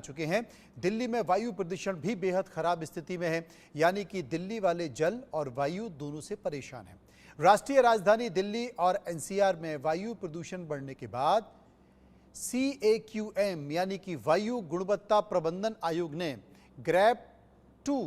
चुके हैं। दिल्ली में वायु प्रदूषण भी बेहद खराब स्थिति में है, यानी कि दिल्ली वाले जल और वायु दोनों से परेशान हैं। राष्ट्रीय राजधानी दिल्ली और एनसीआर में वायु प्रदूषण बढ़ने के बाद CAQM यानी कि वायु गुणवत्ता प्रबंधन आयोग ने ग्रैप 2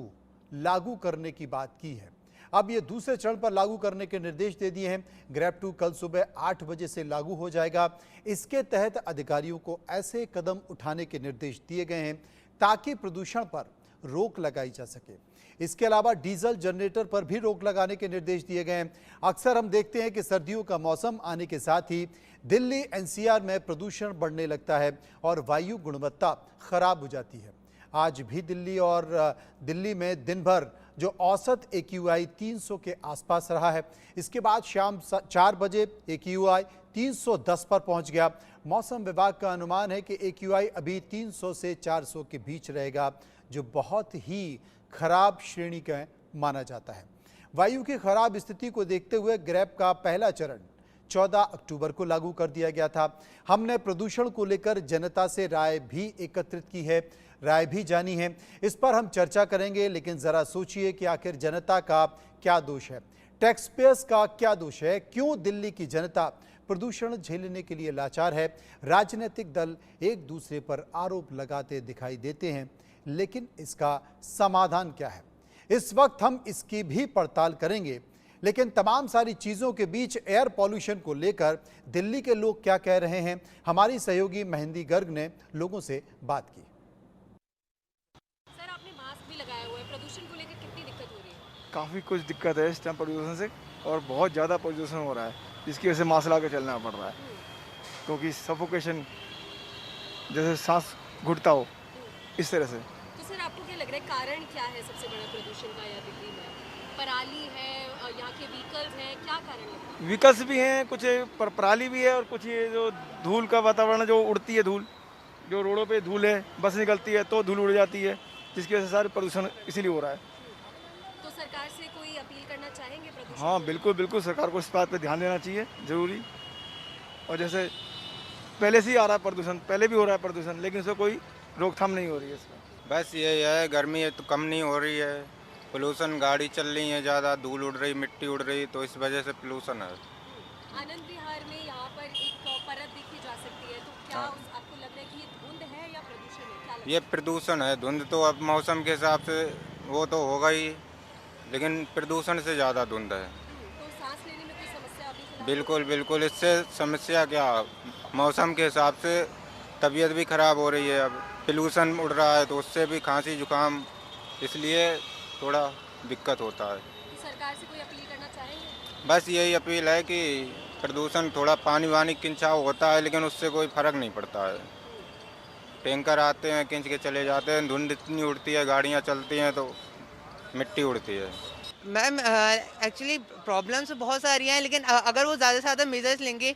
लागू करने की बात की है। अब ये दूसरे चरण पर लागू करने के निर्देश दे दिए हैं। ग्रैप 2 कल सुबह 8 बजे से लागू हो जाएगा। इसके तहत अधिकारियों को ऐसे कदम उठाने के निर्देश दिए गए हैं ताकि प्रदूषण पर रोक लगाई जा सके। इसके अलावा डीजल जनरेटर पर भी रोक लगाने के निर्देश दिए गए हैं। अक्सर हम देखते हैं कि सर्दियों का मौसम आने के साथ ही दिल्ली एनसीआर में प्रदूषण बढ़ने लगता है और वायु गुणवत्ता खराब हो जाती है। आज भी दिल्ली में दिन भर जो औसत AQI 300 के आसपास रहा है। इसके बाद शाम 4 बजे AQI 310 पर पहुंच गया। मौसम विभाग का अनुमान है कि AQI अभी 300 से 400 के बीच रहेगा, जो बहुत ही खराब श्रेणी का माना जाता है। वायु की खराब स्थिति को देखते हुए ग्रैप का पहला चरण 14 अक्टूबर को लागू कर दिया गया था। हमने प्रदूषण को लेकर जनता से राय भी एकत्रित की है, राय भी जानी है। इस पर हम चर्चा करेंगे, लेकिन जरा सोचिए कि आखिर जनता का क्या दोष है, टैक्स पेयर्स का क्या दोष है, क्यों दिल्ली की जनता प्रदूषण झेलने के लिए लाचार है। राजनीतिक दल एक दूसरे पर आरोप लगाते दिखाई देते हैं, लेकिन इसका समाधान क्या है, इस वक्त हम इसकी भी पड़ताल करेंगे। लेकिन तमाम सारी चीज़ों के बीच एयर पॉल्यूशन को लेकर दिल्ली के लोग क्या कह रहे हैं, हमारी सहयोगी मेहंदी गर्ग ने लोगों से बात की। सर, आपने मास्क भी लगाया हुआ है, प्रदूषण को लेकर कितनी दिक्कत हो रही है? काफ़ी कुछ दिक्कत है इस टाइम प्रदूषण से, और बहुत ज़्यादा प्रदूषण हो रहा है, जिसकी वजह से मास्क लगा के चलना पड़ रहा है, क्योंकि सफोकेशन जैसे सांस घुटता हो इस तरह से। तो सर, आपको क्या लग रहा है कारण क्या है सबसे बड़ा प्रदूषण का? या दिल्ली में पराली है, यहाँ के व्हीकल्स हैं, क्या कारण है? व्हीकल्स भी हैं, कुछ पराली भी है, और कुछ ये जो धूल का वातावरण जो उड़ती है, धूल जो रोडों पे धूल है, बस निकलती है तो धूल उड़ जाती है, जिसकी वजह से सारे प्रदूषण इसीलिए हो रहा है। तो सरकार से कोई अपील करना चाहेंगे प्रदूषण? हाँ बिल्कुल बिल्कुल, सरकार को इस बात पे ध्यान देना चाहिए ज़रूरी। और जैसे पहले से ही आ रहा है प्रदूषण, पहले भी हो रहा है प्रदूषण, लेकिन उसका कोई रोकथाम नहीं हो रही है इसका। बस यही है, गर्मी है तो कम नहीं हो रही है, पोल्यूशन, गाड़ी चल रही है ज़्यादा, धूल उड़ रही, मिट्टी उड़ रही, तो इस वजह से पोल्यूशन है। आनंद विहार में यहाँ पर एक परत देखी जा सकती है, तो क्या आपको लग रहा है कि ये धुंध है या प्रदूषण है? क्या लगता है? ये प्रदूषण है। धुंध तो अब मौसम के हिसाब से वो तो होगा ही, लेकिन प्रदूषण से ज़्यादा धुंध है। तो सांस लेने में कोई समस्या अभी फिलहाल? बिल्कुल बिल्कुल, इससे समस्या क्या, मौसम के हिसाब से तबीयत भी खराब हो रही है। अब पोल्यूशन उड़ रहा है तो उससे भी खांसी जुकाम, इसलिए थोड़ा दिक्कत होता है। तो सरकार से कोई अपील करना चाहेंगे? बस यही अपील है कि प्रदूषण, थोड़ा पानी वानी खिंचाव होता है, लेकिन उससे कोई फर्क नहीं पड़ता है। टैंकर आते हैं, खींच के चले जाते हैं, धुंध इतनी उड़ती है, गाड़ियाँ चलती हैं तो मिट्टी उड़ती है। मैम एक्चुअली प्रॉब्लम्स बहुत सारी हैं, लेकिन अगर वो ज़्यादा से ज़्यादा मेजर्स लेंगे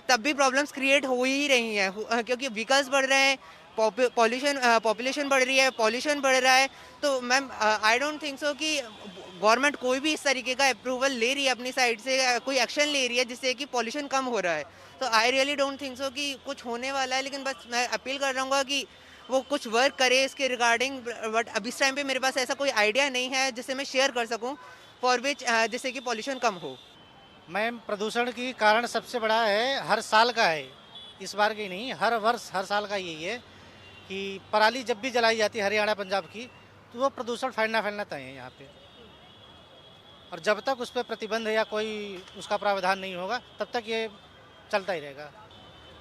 तब भी प्रॉब्लम्स क्रिएट हो ही रही हैं, क्योंकि व्हीकल्स बढ़ रहे हैं, पॉपुलेशन बढ़ रही है, पॉल्यूशन बढ़ रहा है। तो ma'am I don't think so कि गवर्नमेंट कोई भी इस तरीके का अप्रूवल ले रही है अपनी साइड से, कोई एक्शन ले रही है जिससे कि पॉल्यूशन कम हो रहा है। तो I really don't think so कि कुछ होने वाला है, लेकिन बस मैं अपील कर रहूँगा कि वो कुछ वर्क करे इसके रिगार्डिंग। बट अभी इस टाइम पे मेरे पास ऐसा कोई आइडिया नहीं है जिससे मैं शेयर कर सकूँ फॉर विच जिससे कि पॉल्यूशन कम हो। मैम, प्रदूषण की कारण सबसे बड़ा है, हर साल का है, इस बार की नहीं, हर वर्ष हर साल का यही है कि पराली जब भी जलाई जाती है हरियाणा पंजाब की, तो वो प्रदूषण फैलना तय है यहाँ पे। और जब तक उस पर प्रतिबंध या कोई उसका प्रावधान नहीं होगा तब तक ये चलता ही रहेगा।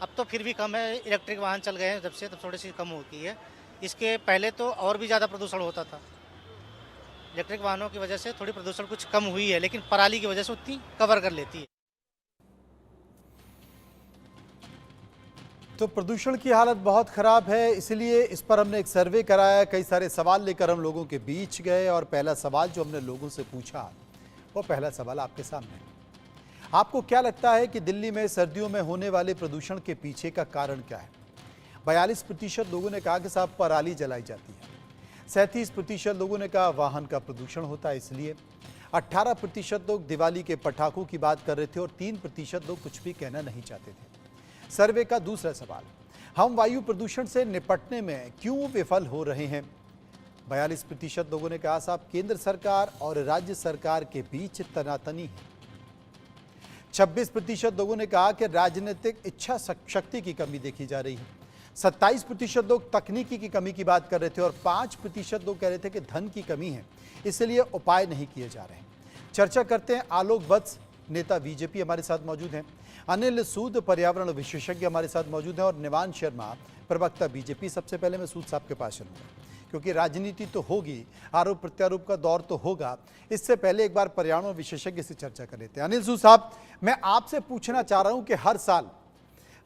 अब तो फिर भी कम है, इलेक्ट्रिक वाहन चल गए हैं जब से, तो थोड़ी सी कम होती है। इसके पहले तो और भी ज़्यादा प्रदूषण होता था। इलेक्ट्रिक वाहनों की वजह से थोड़ी प्रदूषण कुछ कम हुई है, लेकिन पराली की वजह से उतनी कवर कर लेती है। तो प्रदूषण की हालत बहुत खराब है, इसलिए इस पर हमने एक सर्वे कराया, कई सारे सवाल लेकर हम लोगों के बीच गए और पहला सवाल जो हमने लोगों से पूछा, वो पहला सवाल आपके सामने। आपको क्या लगता है कि दिल्ली में सर्दियों में होने वाले प्रदूषण के पीछे का कारण क्या है? 42% लोगों ने कहा कि साहब पराली जलाई जाती है। 37% लोगों ने कहा वाहन का प्रदूषण होता है इसलिए। 18% लोग दिवाली के पटाखों की बात कर रहे थे और 3% लोग कुछ भी कहना नहीं चाहते थे। सर्वे का दूसरा सवाल, हम वायु प्रदूषण से निपटने में क्यों विफल हो रहे हैं? 42% लोगों ने कहा साहब केंद्र सरकार और राज्य सरकार के बीच तनातनी है। 26% लोगों ने कहा कि राजनीतिक इच्छा शक्ति की कमी देखी जा रही है। 27% लोग तकनीकी की कमी की बात कर रहे थे और 5% लोग कह रहे थे कि धन की कमी है, इसलिए उपाय नहीं किए जा रहे हैं। चर्चा करते हैं। आलोक वत्स नेता बीजेपी हमारे साथ मौजूद हैं, अनिल सूद पर्यावरण विशेषज्ञ हमारे साथ मौजूद हैं और निवान शर्मा प्रवक्ता बीजेपी। सबसे पहले मैं सूद साहब के पास चलूंगा क्योंकि राजनीति तो होगी, आरोप प्रत्यारोप का दौर तो होगा। इससे पहले एक बार पर्यावरण विशेषज्ञ से चर्चा कर लेते हैं। अनिल सूद साहब, मैं आपसे पूछना चाह रहा हूं कि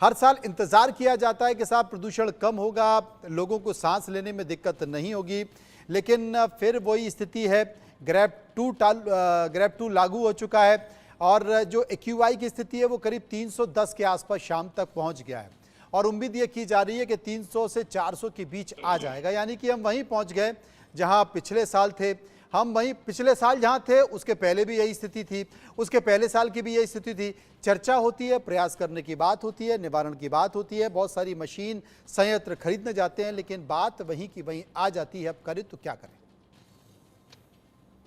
हर साल इंतजार किया जाता है कि साहब प्रदूषण कम होगा, लोगों को सांस लेने में दिक्कत नहीं होगी, लेकिन फिर वही स्थिति है। ग्रैप 2 लागू हो चुका है और जो एक्यूआई की स्थिति है वो करीब 310 के आसपास शाम तक पहुंच गया है और उम्मीद ये की जा रही है कि 300 से 400 के बीच आ जाएगा। यानी कि हम वहीं पहुंच गए जहां पिछले साल थे। हम वहीं पिछले साल जहां थे उसके पहले भी यही स्थिति थी, उसके पहले साल की भी यही स्थिति थी। चर्चा होती है, प्रयास करने की बात होती है, निवारण की बात होती है, बहुत सारी मशीन संयंत्र खरीदने जाते हैं, लेकिन बात वहीं की वहीं आ जाती है। अब करें तो क्या करें?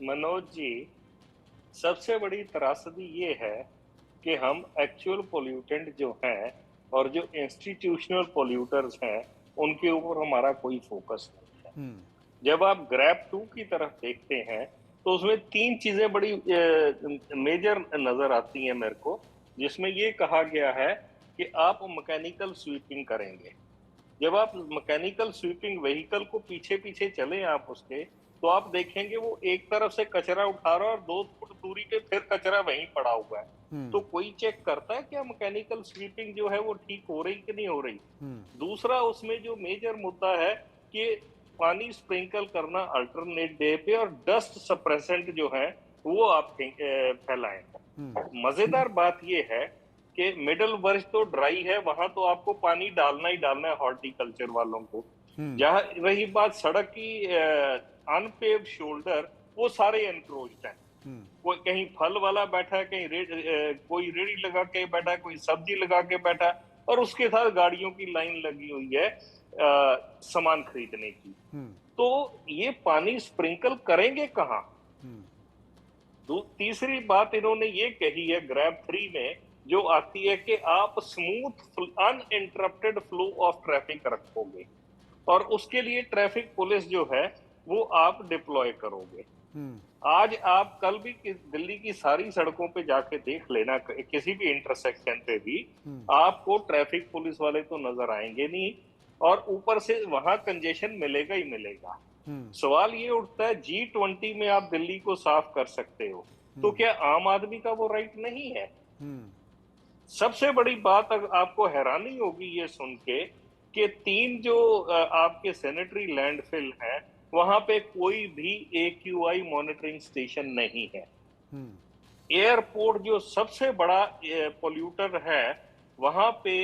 मनोज जी, सबसे बड़ी त्रासदी ये है कि हम एक्चुअल पोल्यूटेंट जो हैं और जो इंस्टीट्यूशनल पोल्यूटर्स हैं उनके ऊपर हमारा कोई फोकस नहीं है। जब आप ग्रैप 2 की तरफ देखते हैं तो उसमें 3 चीजें बड़ी मेजर नजर आती हैं मेरे को, जिसमें ये कहा गया है कि आप मैकेनिकल स्वीपिंग करेंगे। जब आप मैकेनिकल स्वीपिंग व्हीकल को पीछे पीछे चलें आप उसके, तो आप देखेंगे वो एक तरफ से कचरा उठा रहा है और 2 फुट दूरी पे फिर कचरा वहीं पड़ा हुआ है। तो कोई चेक करता है क्या मैकेनिकल स्वीपिंग जो है वो ठीक हो रही कि नहीं हो रही? दूसरा उसमें जो मेजर मुद्दा है कि पानी स्प्रिंकल करना अल्टरनेट डे पे और डस्ट सप्रेसेंट जो है वो आप फैलाएं। मजेदार बात ये है कि मिडल वर्ष तो ड्राई है, वहां तो आपको पानी डालना ही डालना है हॉर्टिकल्चर वालों को। जहां रही बात सड़क की अनपेव्ड शोल्डर, वो सारे एनक्रोच्ड हैं। कोई कहीं फल वाला बैठा है, कहीं कोई रेड़ी लगा के बैठा है, कोई सब्जी लगा के बैठा है और उसके साथ गाड़ियों की लाइन लगी हुई है सामान खरीदने की। तो ये पानी स्प्रिंकल करेंगे कहाँ? तीसरी बात इन्होंने ये कही है ग्रैप 3 में जो आती है कि आप smooth uninterrupted flow of traffic रखोगे और उसके लिए ट्रैफिक पुलिस जो है वो आप डिप्लॉय करोगे। आज आप कल भी दिल्ली की सारी सड़कों पे जाके देख लेना, किसी भी इंटरसेक्शन पे भी आपको ट्रैफिक पुलिस वाले तो नजर आएंगे नहीं और ऊपर से वहां कंजेशन मिलेगा ही मिलेगा। सवाल ये उठता है G20 में आप दिल्ली को साफ कर सकते हो, तो क्या आम आदमी का वो राइट नहीं है? सबसे बड़ी बात आपको हैरानी होगी ये सुन के कि 3 जो आपके सैनिटरी लैंडफिल हैं वहां पे कोई भी AQI मॉनिटरिंग स्टेशन नहीं है। एयरपोर्ट जो सबसे बड़ा पोल्यूटर है वहां पे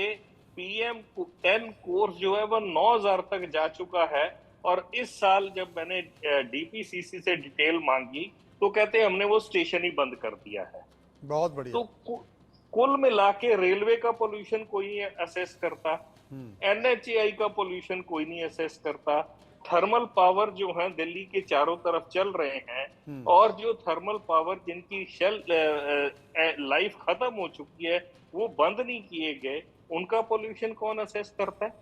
PM10 कोर्स जो है वो 9000 तक जा चुका है और इस साल जब मैंने DPCC से डिटेल मांगी तो कहते हैं हमने वो स्टेशन ही बंद कर दिया है। बहुत बढ़िया। तो कुल मिला के रेलवे का पोल्यूशन कोई नहीं असेस करता, NHAI का पोल्यूशन कोई नहीं असेस करता, थर्मल पावर जो है दिल्ली के चारों तरफ चल रहे हैं और जो थर्मल पावर जिनकी शेल लाइफ खत्म हो चुकी है वो बंद नहीं किए गए, उनका पोल्यूशन कौन असेस करता है?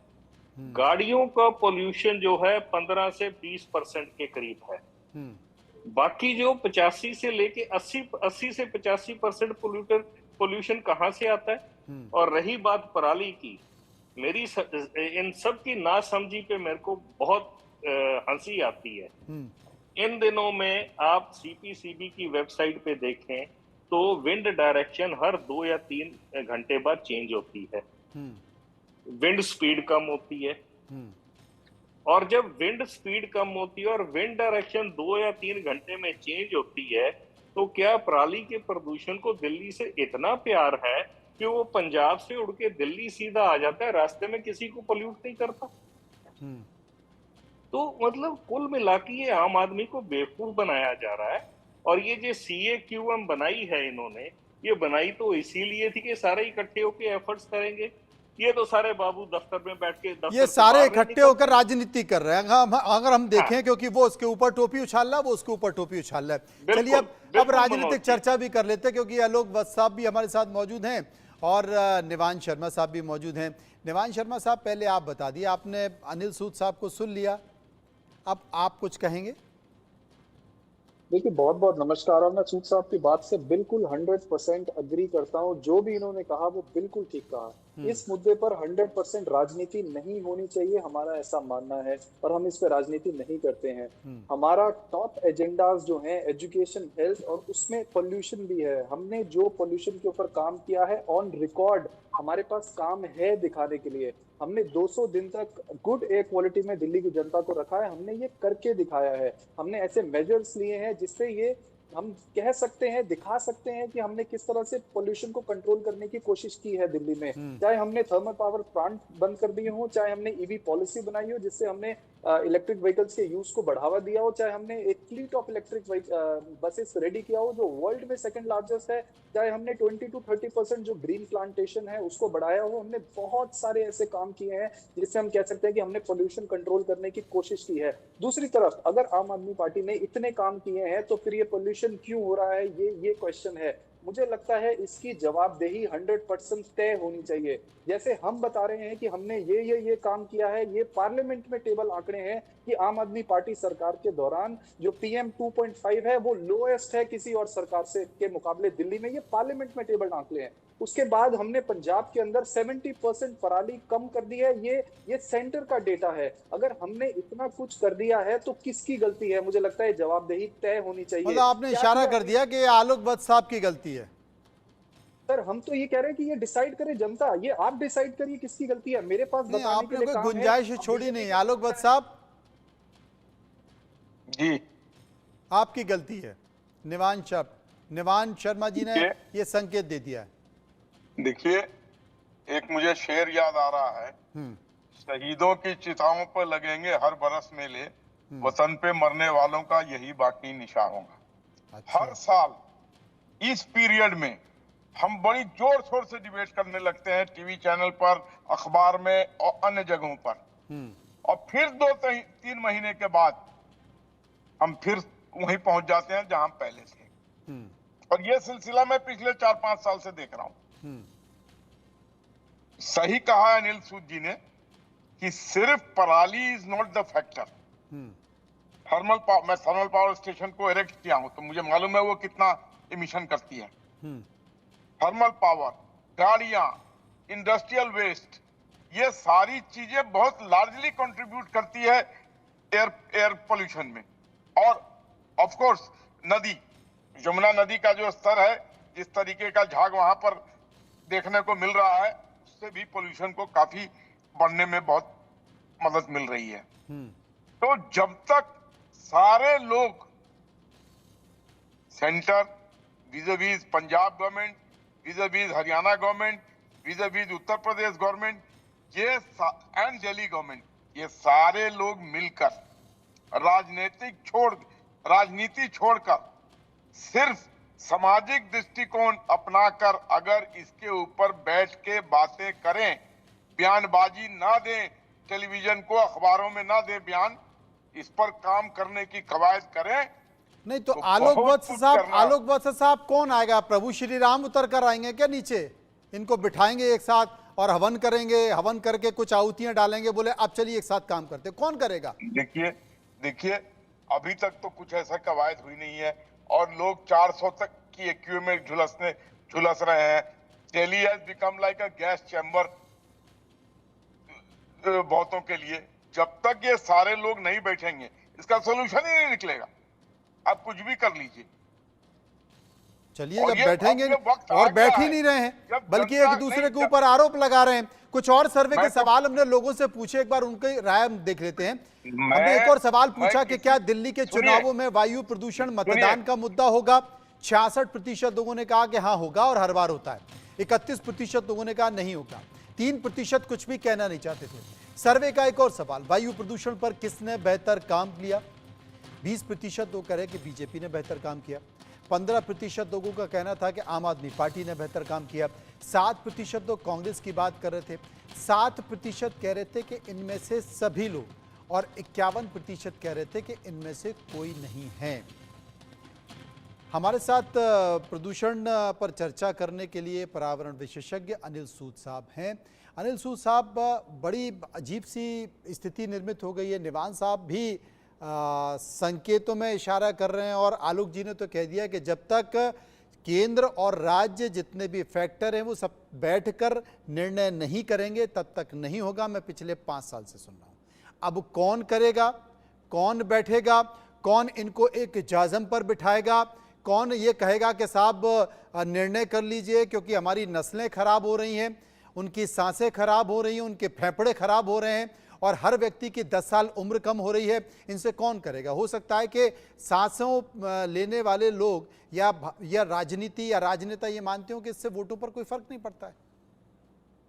गाड़ियों का पोल्यूशन जो है 15 से 20% के करीब है। बाकी जो 85 से लेके 80 से 85% पोल्यूशन कहाँ से आता है? और रही बात पराली की, मेरी इन सब की नासमझी पे मेरे को बहुत हंसी आती है। इन दिनों में आप CPCB की वेबसाइट पे देखें तो विंड डायरेक्शन हर 2 या 3 घंटे बाद चेंज होती है, विंड स्पीड कम होती है और जब विंड स्पीड कम होती है और विंड डायरेक्शन 2 या 3 घंटे में चेंज होती है तो क्या पराली के प्रदूषण को दिल्ली से इतना प्यार है कि वो पंजाब से उड़ के दिल्ली सीधा आ जाता है, रास्ते में किसी को पोल्यूट नहीं करता? तो मतलब कुल मिला के ये आम आदमी को बेवकूफ बनाया जा रहा है। और ये जो CAQM बनाई है इन्होंने, ये बनाई तो इसीलिए थी कि सारे इकट्ठे होकर एफर्ट्स करेंगे। ये तो सारे बाबू दफ्तर में बैठ के दफ्तर ये से सारे बाहर नहीं इकट्ठे होकर राजनीति कर रहे हैं। अगर हम देखें, क्योंकि वो उसके ऊपर टोपी उछाल रहा है, वो उसके ऊपर टोपी उछाल रहा है। बिल्कुल, चलिए अब बिल्कुल राजनीतिक मनोज जी। चर्चा भी कर लेते हैं, क्योंकि आलोक वत्स साहब भी हमारे साथ मौजूद हैं और निवान शर्मा साहब भी मौजूद हैं। निवान शर्मा साहब, पहले आप बता दिए, आपने अनिल सूद साहब को सुन लिया, अब आप कुछ कहेंगे? देखिए, बहुत बहुत नमस्कार। और मैं सूद साहब की बात से बिल्कुल 100% अग्री करता हूँ। जो भी इन्होंने कहा वो बिल्कुल ठीक कहा। इस मुद्दे पर 100% राजनीति नहीं होनी चाहिए, हमारा ऐसा मानना है, और हम इस पे राजनीति नहीं करते हैं। हमारा टॉप एजेंडाज जो हैं एजुकेशन, हेल्थ, और उसमें पोल्यूशन भी है। हमने जो पोल्यूशन के ऊपर काम किया है ऑन रिकॉर्ड, हमारे पास काम है दिखाने के लिए। हमने 200 दिन तक गुड एयर क्वालिटी में दिल्ली की जनता को रखा है, हमने ये करके दिखाया है। हमने ऐसे मेजर्स लिए हैं जिससे ये हम कह सकते हैं, दिखा सकते हैं कि हमने किस तरह से पोल्यूशन को कंट्रोल करने की कोशिश की है दिल्ली में। चाहे हमने थर्मल पावर प्लांट बंद कर दिए हो, चाहे हमने ईवी पॉलिसी बनाई हो जिससे हमने इलेक्ट्रिक व्हीकल्स के यूज को बढ़ावा दिया हो, चाहे हमने एक fleet of electric buses ready किया हो जो वर्ल्ड में सेकंड लार्जेस्ट है, चाहे हमने 20 to 30% जो ग्रीन प्लांटेशन है उसको बढ़ाया हो। हमने बहुत सारे ऐसे काम किए हैं जिससे हम कह सकते हैं कि हमने पोल्यूशन कंट्रोल करने की कोशिश की है। दूसरी तरफ अगर आम आदमी पार्टी ने इतने काम किए हैं तो फिर ये पोल्यूशन क्यों हो रहा है, ये क्वेश्चन है। मुझे लगता है इसकी जवाबदेही 100% तय होनी चाहिए। जैसे हम बता रहे हैं कि हमने ये काम किया है, ये पार्लियामेंट में टेबल आंकड़े हैं कि आम आदमी पार्टी सरकार के दौरान जो PM 2.5 है वो लोएस्ट है किसी और सरकार से के मुकाबले दिल्ली में। ये पार्लियामेंट में टेबल आंकड़े हैं। उसके बाद हमने पंजाब के अंदर 70% पराली कम कर दी है। ये सेंटर का डेटा है। अगर हमने इतना कुछ कर दिया है तो किसकी गलती है? मुझे लगता है जवाबदेही तय होनी चाहिए। मतलब आपने इशारा कर दिया कि आलोक वत्स साहब की गलती है। सर, हम तो ये कह रहे हैं कि ये डिसाइड करे जनता। ये आप डिसाइड करिए किसकी गलती है। मेरे पास नहीं, बताने के आपने लिए कोई काम है। गुंजाइश छोड़ी नहीं। आलोक वत्स साहब, जी आपकी गलती है। निवान शर्मा जी ने ये संकेत दे दिया है। देखिए, एक मुझे शेर याद आ रहा है, शहीदों की चिताओं पर लगेंगे हर बरस मेले, वतन पे मरने वालों का यही बाकी निशा होगा। अच्छा। हर साल इस पीरियड में हम बड़ी जोर शोर से डिबेट करने लगते हैं टीवी चैनल पर, अखबार में और अन्य जगहों पर, और फिर 2-3 महीने के बाद हम फिर वहीं पहुंच जाते हैं जहां हम पहले थे। और ये सिलसिला मैं पिछले 4-5 साल से देख रहा हूं। सही कहा है अनिल सूद जी ने कि सिर्फ पराली इज नॉट द फैक्टर। मैं थर्मल पावर स्टेशन को इरेक्ट किया हूं तो मुझे मालूम है वो कितना इमिशन करती है। थर्मल पावर, गाड़ियां, इंडस्ट्रियल वेस्ट, ये सारी चीजें बहुत लार्जली कंट्रीब्यूट करती है एयर पोल्यूशन में। और ऑफ कोर्स नदी, यमुना नदी का जो स्तर है, जिस तरीके का झाग वहां पर देखने को मिल रहा है, उससे भी पोल्यूशन को काफी बढ़ने में बहुत मदद मिल रही है। तो जब तक सारे लोग centre vis-a-vis Punjab government, vis-a-vis Haryana government, vis-a-vis Uttar Pradesh government, ये एंड दिल्ली गवर्नमेंट, ये सारे लोग मिलकर राजनीति छोड़कर सिर्फ सामाजिक दृष्टिकोण अपनाकर अगर इसके ऊपर बैठ के बातें करें, बयानबाजी ना दें, टेलीविजन को अखबारों में ना दें बयान, इस पर काम करने की कवायद करें। नहीं तो आलोक वत्स साहब कौन आएगा? प्रभु श्री राम उतर कर आएंगे क्या नीचे? इनको बिठाएंगे एक साथ और हवन करेंगे, हवन करके कुछ आहुतियां डालेंगे, बोले अब चलिए एक साथ काम करते, कौन करेगा? देखिए अभी तक तो कुछ ऐसा कवायद हुई नहीं है और लोग 400 तक की एक्यू में झुलस रहे हैं। Delhi has become like a gas chamber बहुतों के लिए। जब तक ये सारे लोग नहीं बैठेंगे इसका सोल्यूशन ही नहीं निकलेगा। आप कुछ भी कर लीजिए। चलिए, जब बैठेंगे और बैठ ही नहीं रहे हैं बल्कि एक दूसरे के ऊपर आरोप लगा रहे हैं। कुछ और सर्वे के सवाल हमने लोगों से पूछे, एक बार उनकी राय हम देख लेते हैं। हमने एक और सवाल पूछा कि क्या दिल्ली के चुनावों में वायु प्रदूषण मतदान का मुद्दा होगा? 66% लोगों ने कहा कि हाँ होगा और हर बार होता है। 31% लोगों ने कहा नहीं होगा। 3% कुछ भी कहना नहीं चाहते थे। सर्वे का एक और सवाल, वायु प्रदूषण पर किसने बेहतर काम किया? 20% लोग कह रहे कि बीजेपी ने बेहतर काम किया। 15% लोगों का कहना था कि आम आदमी पार्टी ने बेहतर काम किया। 7% लोग कांग्रेस की बात कर रहे थे। 7% कह रहे थे कि इनमें से सभी लोग, और 51% कह रहे थे कि इनमें से कोई नहीं है। हमारे साथ प्रदूषण पर चर्चा करने के लिए पर्यावरण विशेषज्ञ अनिल सूद साहब हैं। अनिल सूद साहब, बड़ी अजीब सी स्थिति निर्मित हो गई है। निवान साहब भी संकेतों में इशारा कर रहे हैं और आलोक जी ने तो कह दिया कि जब तक केंद्र और राज्य जितने भी फैक्टर हैं वो सब बैठकर निर्णय नहीं करेंगे तब तक नहीं होगा। मैं पिछले 5 साल से सुन रहा हूँ। अब कौन करेगा, कौन बैठेगा, कौन इनको एक जाजम पर बिठाएगा, कौन ये कहेगा कि साहब निर्णय कर लीजिए क्योंकि हमारी नस्लें खराब हो रही हैं, उनकी सांसें खराब हो रही हैं, उनके फेफड़े खराब हो रहे हैं और हर व्यक्ति की 10 साल उम्र कम हो रही है। इनसे कौन करेगा? हो सकता है कि सांसों लेने वाले लोग या राजनीति या राजनेता ये मानते हो कि इससे वोटों पर कोई फर्क नहीं पड़ता है।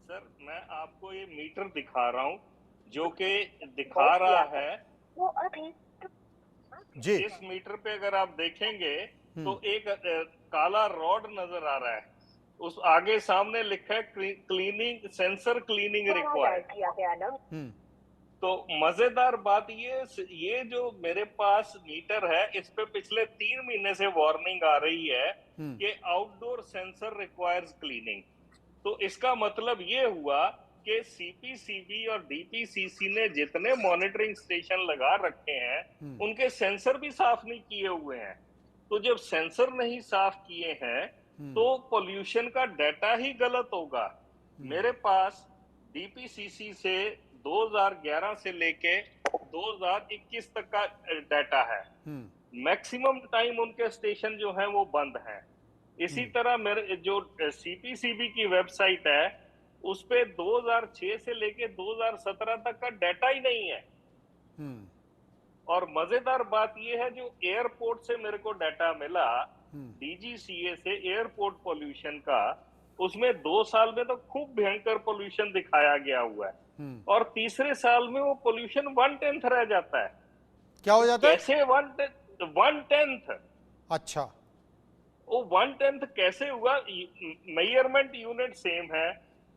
सर, मैं आपको ये मीटर दिखा रहा हूँ जो कि दिखा रहा है जी। इस मीटर पे अगर आप देखेंगे तो एक काला रॉड नजर आ रहा है। उस आगे सामने लिखा है क्लीनिंग, सेंसर क्लीनिंग रिक्वायर्ड। तो मजेदार बात ये जो मेरे पास मीटर है इस पे पिछले 3 महीने से वार्निंग आ रही है कि आउटडोर सेंसर रिक्वायर्स क्लीनिंग। तो इसका मतलब ये हुआ कि सीपीसीबी और डीपीसीसी ने जितने मॉनिटरिंग स्टेशन लगा रखे हैं उनके सेंसर भी साफ नहीं किए हुए हैं। तो जब सेंसर नहीं साफ किए हैं तो पोल्यूशन का डाटा ही गलत होगा। मेरे पास डीपीसीसी से 2011 से लेके 2021 तक का डाटा है। मैक्सिमम टाइम उनके स्टेशन जो हैं वो बंद हैं। इसी तरह मेरे जो सीपीसीबी की वेबसाइट है उस पे 2006 से लेके 2017 तक का डाटा ही नहीं है। और मजेदार बात यह है जो एयरपोर्ट से मेरे को डाटा मिला डीजीसीए से एयरपोर्ट पोल्यूशन का, उसमें 2 साल में तो खूब भयंकर पोल्यूशन दिखाया गया हुआ है और तीसरे साल में वो पोल्यूशन 1/10 रह जाता है। क्या हो जाता है? कैसे 1/10? अच्छा, वो 1/10 कैसे हुआ? मेजरमेंट यूनिट सेम है,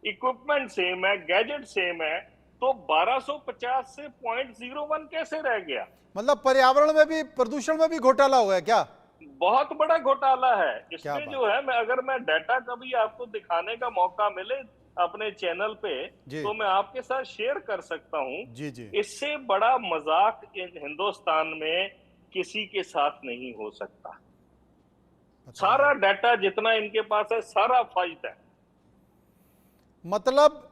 इक्विपमेंट सेम है, गैजेट सेम है, तो 1250 से 0.01 कैसे रह गया? मतलब पर्यावरण में भी, प्रदूषण में भी घोटाला हुआ है क्या? बहुत बड़ा घोटाला है। क्या इसमें बात? जो है, अगर मैं डाटा कभी आपको दिखाने का मौका मिले अपने चैनल पे तो मैं आपके साथ शेयर कर सकता हूँ। जी जी। इससे बड़ा मजाक हिंदुस्तान में किसी के साथ नहीं हो सकता। सारा डाटा जितना इनके पास है सारा फाइट है। मतलब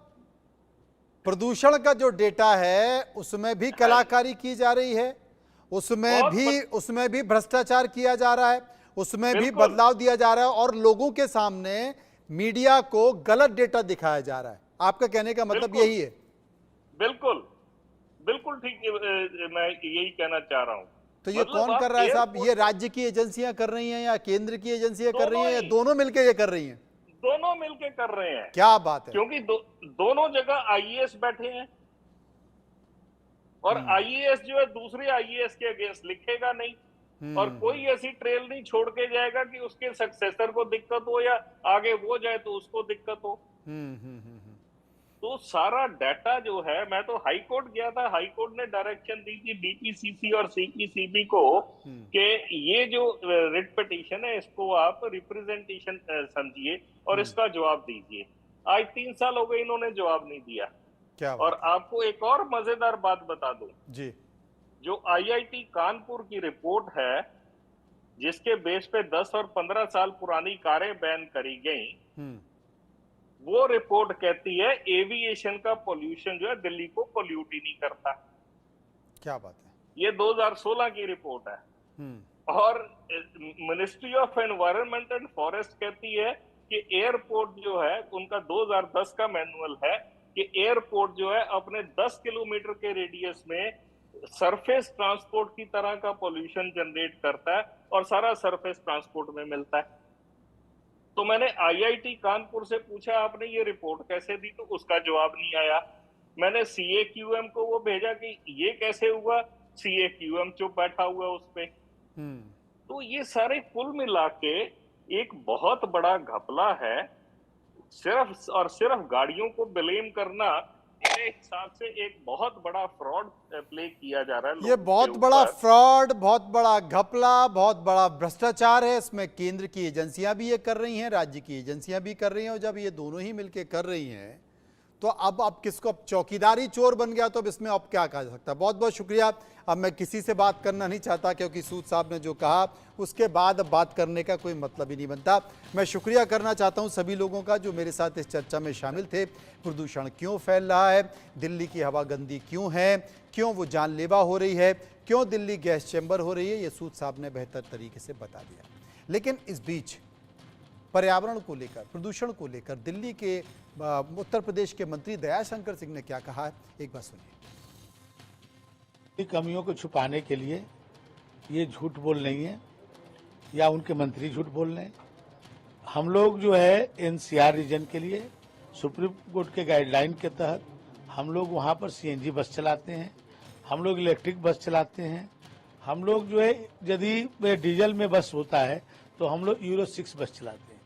प्रदूषण का जो डेटा है उसमें भी कलाकारी की जा रही है, उसमें भी भ्रष्टाचार किया जा रहा है, उसमें भी बदलाव दिया जा रहा है और लोगों के सामने मीडिया को गलत डेटा दिखाया जा रहा है। आपका कहने का मतलब यही है? बिल्कुल बिल्कुल ठीक, मैं यही कहना चाह रहा हूँ। तो ये कौन कर रहा है साहब? ये राज्य की एजेंसियां कर रही हैं या केंद्र की एजेंसियां कर रही हैं या दोनों मिलकर ये कर रही हैं? दोनों मिलके कर रहे हैं। क्या बात है! क्योंकि दोनों जगह आईएएस बैठे हैं और आईएएस जो है दूसरे आईएएस के अगेंस्ट लिखेगा नहीं और कोई ऐसी ट्रेल नहीं छोड़ के जाएगा कि उसके सक्सेसर को दिक्कत हो या आगे वो जाए तो उसको दिक्कत हो। तो सारा डाटा जो है, मैं तो हाई कोर्ट गया था, हाई कोर्ट ने डायरेक्शन दी थी डीपीसीसी और सीपीसीबी को कि ये जो रिट पिटीशन है इसको आप रिप्रेजेंटेशन समझिए और इसका जवाब दीजिए। आज 3 साल हो गए, इन्होंने जवाब नहीं दिया। क्या और आपको एक और मजेदार बात बता दूं जी, जो आईआईटी कानपुर की रिपोर्ट है जिसके बेस पे 10 और 15 साल पुरानी कारें बैन करी गई, वो रिपोर्ट कहती है एविएशन का पोल्यूशन जो है दिल्ली को पोल्यूट ही नहीं करता। क्या बात है! ये 2016 की रिपोर्ट है। और ministry of environment and forest कहती है कि एयरपोर्ट जो है उनका 2010 का मैनुअल है कि एयरपोर्ट जो है अपने 10 किलोमीटर के रेडियस में सरफेस ट्रांसपोर्ट की तरह का पोल्यूशन जनरेट करता है और सारा सरफेस ट्रांसपोर्ट में मिलता है। तो मैंने आईआईटी कानपुर से पूछा आपने ये रिपोर्ट कैसे दी, तो उसका जवाब नहीं आया। मैंने सीएक्यूएम को वो भेजा कि ये कैसे हुआ, सीएक्यूएम चुप बैठा हुआ उस पे। तो ये सारे कुल मिला के एक बहुत बड़ा घपला है। सिर्फ और सिर्फ गाड़ियों को ब्लेम करना मेरे हिसाब से एक बहुत बड़ा फ्रॉड प्ले किया जा रहा है ये लोगों बहुत के बड़ा ऊपर। फ्रॉड, बहुत बड़ा घपला, बहुत बड़ा भ्रष्टाचार है। इसमें केंद्र की एजेंसियां भी ये कर रही हैं, राज्य की एजेंसियां भी कर रही हैं, और जब ये दोनों ही मिलकर कर रही हैं तो अब किसको, अब चौकीदारी चोर बन गया तो अब इसमें अब क्या कहा जा सकता है। बहुत बहुत शुक्रिया। अब मैं किसी से बात करना नहीं चाहता क्योंकि सूद साहब ने जो कहा उसके बाद अब बात करने का कोई मतलब ही नहीं बनता। मैं शुक्रिया करना चाहता हूं सभी लोगों का जो मेरे साथ इस चर्चा में शामिल थे। प्रदूषण क्यों फैल रहा है, दिल्ली की हवा गंदी क्यों है, क्यों वो जानलेवा हो रही है, क्यों दिल्ली गैस चैम्बर हो रही है, ये सूद साहब ने बेहतर तरीके से बता दिया। लेकिन इस बीच पर्यावरण को लेकर, प्रदूषण को लेकर दिल्ली के उत्तर प्रदेश के मंत्री दयाशंकर सिंह ने क्या कहा है, एक बार सुनिए। कमियों को छुपाने के लिए ये झूठ बोल रही है या उनके मंत्री झूठ बोल रहे हैं। हम लोग जो है एनसीआर रीजन के लिए सुप्रीम कोर्ट के गाइडलाइन के तहत हम लोग वहाँ पर सीएनजी बस चलाते हैं, हम लोग इलेक्ट्रिक बस चलाते हैं, हम लोग जो है यदि डीजल में बस होता है तो हम लोग यूरो 6 बस चलाते हैं,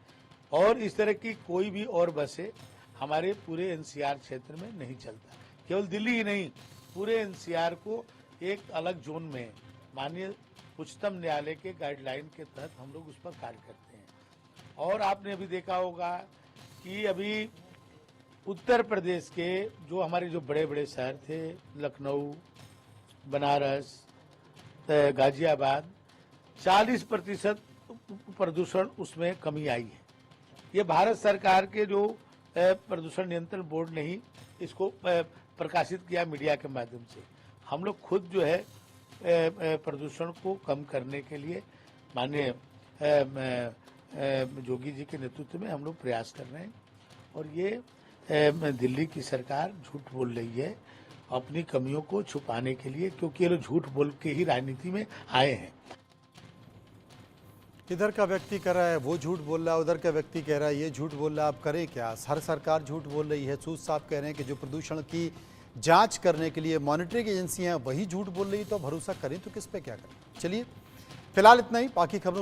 और इस तरह की कोई भी और बसें हमारे पूरे एनसीआर क्षेत्र में नहीं चलता। केवल दिल्ली ही नहीं, पूरे एनसीआर को एक अलग जोन में माननीय उच्चतम न्यायालय के गाइडलाइन के तहत हम लोग उस पर कार्य करते हैं। और आपने अभी देखा होगा कि अभी उत्तर प्रदेश के जो हमारे जो बड़े बड़े शहर थे, लखनऊ, बनारस, गाजियाबाद, 40% प्रदूषण उसमें कमी आई है। ये भारत सरकार के जो प्रदूषण नियंत्रण बोर्ड ने ही इसको प्रकाशित किया मीडिया के माध्यम से। हम लोग खुद जो है प्रदूषण को कम करने के लिए माननीय जोगी जी के नेतृत्व में हम लोग प्रयास कर रहे हैं। और ये दिल्ली की सरकार झूठ बोल रही है अपनी कमियों को छुपाने के लिए, क्योंकि ये लोग झूठ बोल के ही राजनीति में आए हैं। इधर का व्यक्ति कह रहा है वो झूठ बोल रहा है, उधर का व्यक्ति कह रहा है ये झूठ बोल रहा है। आप करें क्या? हर सरकार झूठ बोल रही है। सूद साहब कह रहे हैं कि जो प्रदूषण की जांच करने के लिए मॉनिटरिंग एजेंसियां वही झूठ बोल रही, तो भरोसा करें तो किस पे क्या करें। चलिए फिलहाल इतना ही, बाकी खबरों